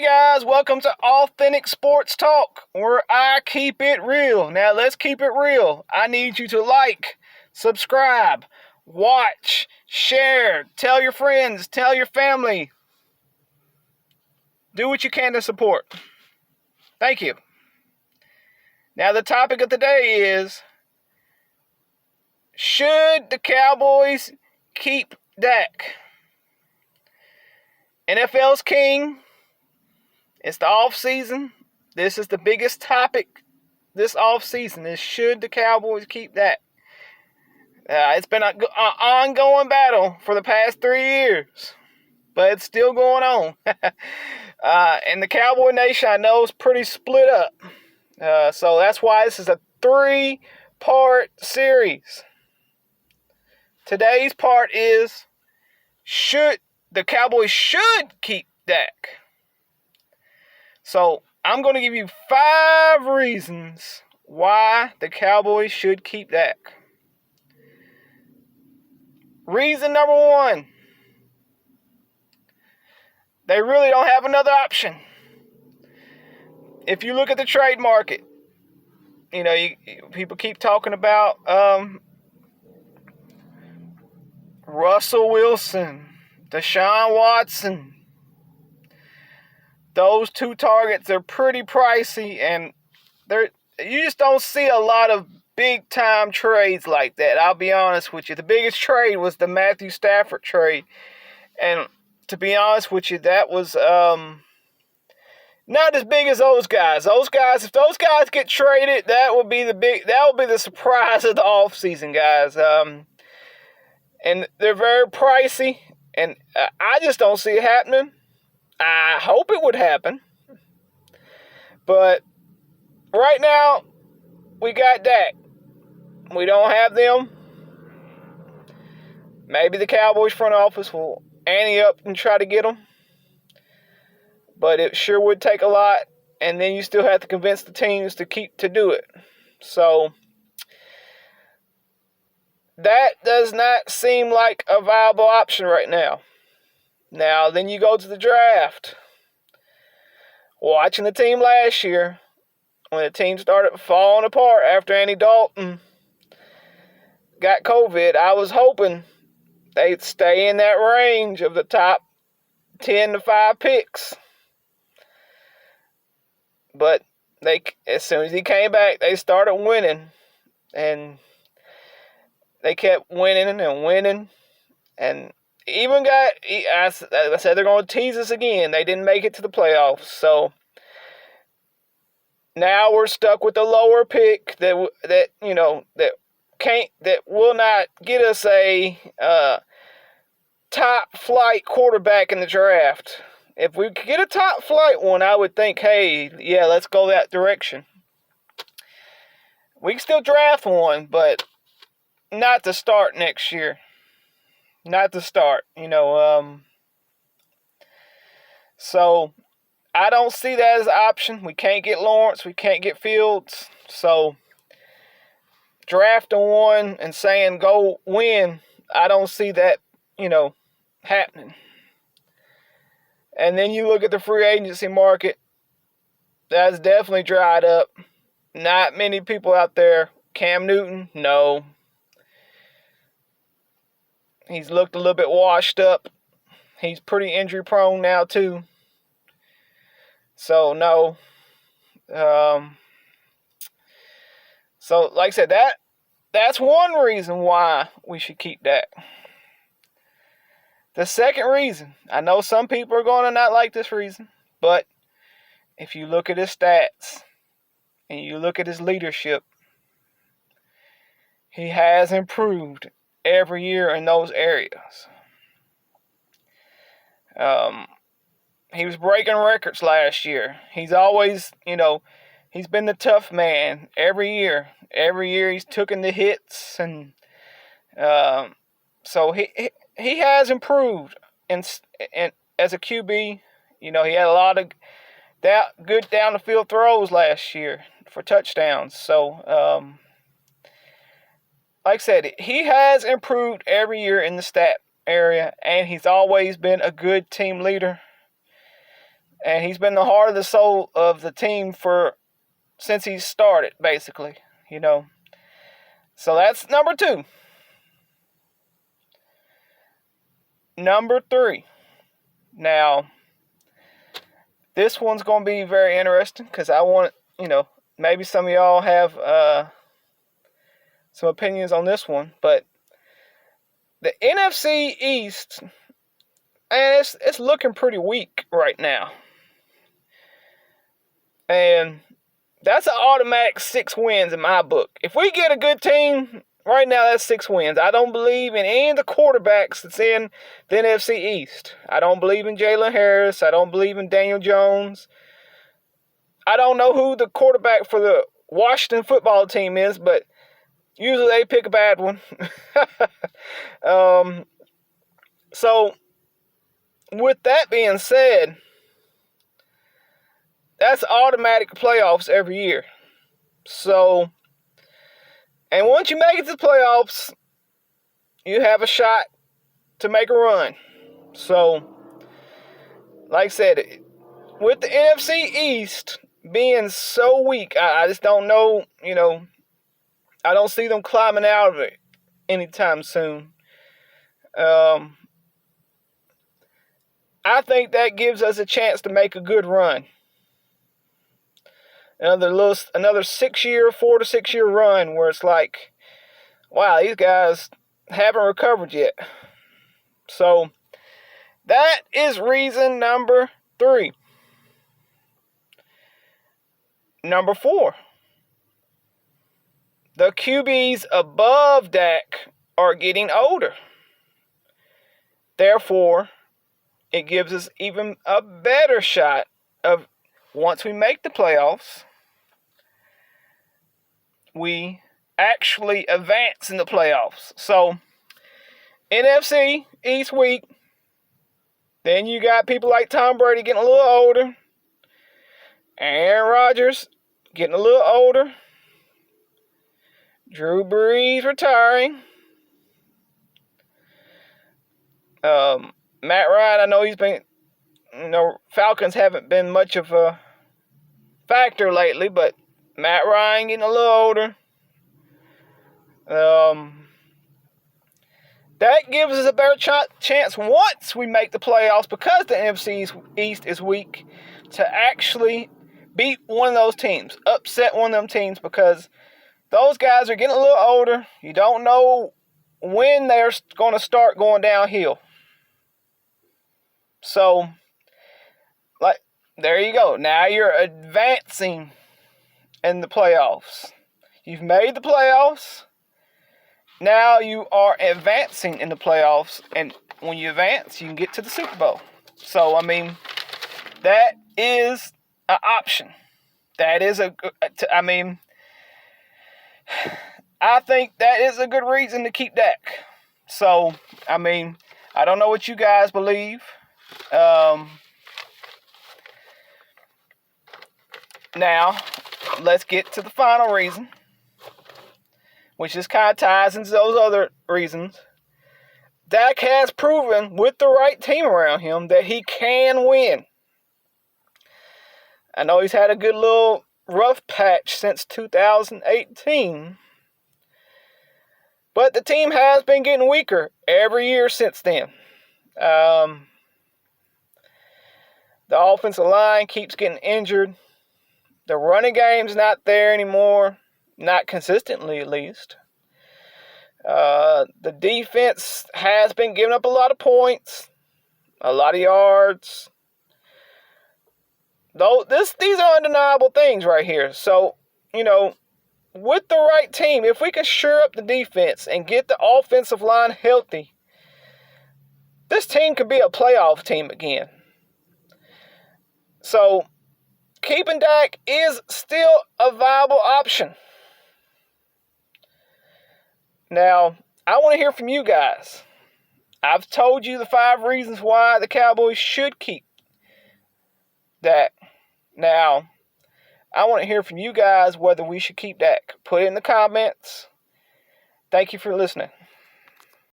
guys, welcome to Authentic Sports Talk, where I keep it real. Now let's keep it real. I need you to like, subscribe, watch, share, tell your friends, tell your family. Do what you can to support. Thank you. Now the topic of the day is, should the Cowboys keep Dak? NFL's king. It's the off season. This is the biggest topic this off season is, should the Cowboys keep Dak? It's been an ongoing battle for the past 3 years, but it's still going on. And the Cowboy Nation, I know, is pretty split up. So that's why this is a 3-part series. Today's part is, the Cowboys should keep Dak. So I'm going to give you 5 reasons why the Cowboys should keep Dak. Reason number 1, they really don't have another option. If you look at the trade market, people keep talking about Russell Wilson, Deshaun Watson. Those 2 targets are pretty pricey, and you just don't see a lot of big-time trades like that. I'll be honest with you. The biggest trade was the Matthew Stafford trade. And to be honest with you, that was not as big as those guys. If those guys get traded, that will be the surprise of the offseason, guys. And they're very pricey, and I just don't see it happening. I hope it would happen. But right now, we got Dak. We don't have them. Maybe the Cowboys front office will ante up and try to get them. But it sure would take a lot. And then you still have to convince the teams to do it. So that does not seem like a viable option right now. Now, then you go to the draft. Watching the team last year, when the team started falling apart after Andy Dalton got COVID, I was hoping they'd stay in that range of the top 10 to 5 picks. But as soon as he came back, they started winning. And they kept winning and winning. And even I said they're going to tease us again. They didn't make it to the playoffs. So now we're stuck with the lower pick that will not get us a top flight quarterback in the draft. If we could get a top flight one, I would think, hey, yeah, let's go that direction. We can still draft one, but not to start next year. Not to start, So I don't see that as an option. We can't get Lawrence. We can't get Fields. So drafting one and saying go win, I don't see that, happening. And then you look at the free agency market. That's definitely dried up. Not many people out there. Cam Newton, no. He's looked a little bit washed up. He's pretty injury prone now too. So no. So like I said, that's one reason why we should keep Dak. The second reason, I know some people are going to not like this reason, but if you look at his stats and you look at his leadership, he has improved every year in those areas. He was breaking records last year. He's always, he's been the tough man every year. Every year he's taken the hits, and so he has improved. And as a QB, he had a lot of good down the field throws last year for touchdowns. So like I said, he has improved every year in the stat area, and he's always been a good team leader. And he's been the heart of the soul of the team since he started, basically. So that's number 2. Number 3. Now, this one's going to be very interesting because I want, maybe some of y'all have some opinions on this one. But the NFC East, and it's looking pretty weak right now. And that's an automatic 6 wins in my book. If we get a good team, right now that's 6 wins. I don't believe in any of the quarterbacks that's in the NFC East. I don't believe in Jalen Harris. I don't believe in Daniel Jones. I don't know who the quarterback for the Washington football team is, but usually they pick a bad one. So, with that being said, that's automatic playoffs every year. So, and once you make it to the playoffs, you have a shot to make a run. So, like I said, with the NFC East being so weak, I just don't know, I don't see them climbing out of it anytime soon. I think that gives us a chance to make a good run. Another 4 to 6 year run where it's like, wow, these guys haven't recovered yet. So that is reason number 3. Number 4. The QBs above Dak are getting older. Therefore, it gives us even a better shot of, once we make the playoffs, we actually advance in the playoffs. So, NFC East week. Then you got people like Tom Brady getting a little older. Aaron Rodgers getting a little older. Drew Brees retiring. Matt Ryan, I know he's been, Falcons haven't been much of a factor lately, but Matt Ryan getting a little older. That gives us a better chance once we make the playoffs, because the NFC East is weak, to actually beat one of those teams, upset one of them teams, because those guys are getting a little older. You don't know when they're going to start going downhill. So, there you go. Now you're advancing in the playoffs. You've made the playoffs. Now you are advancing in the playoffs. And when you advance, you can get to the Super Bowl. So, that is an option. That is I think that is a good reason to keep Dak. So, I don't know what you guys believe. Now, let's get to the final reason, which just kind of ties into those other reasons. Dak has proven with the right team around him that he can win. I know he's had a good little rough patch since 2018. But the team has been getting weaker every year since then. The offensive line keeps getting injured. The running game's not there anymore. Not consistently, at least. The defense has been giving up a lot of points. A lot of yards. These are undeniable things right here. So, with the right team, if we can shore up the defense and get the offensive line healthy, this team could be a playoff team again. So, keeping Dak is still a viable option. Now, I want to hear from you guys. I've told you the 5 reasons why the Cowboys should keep Dak. Now, I want to hear from you guys whether we should keep Dak. Put it in the comments. Thank you for listening.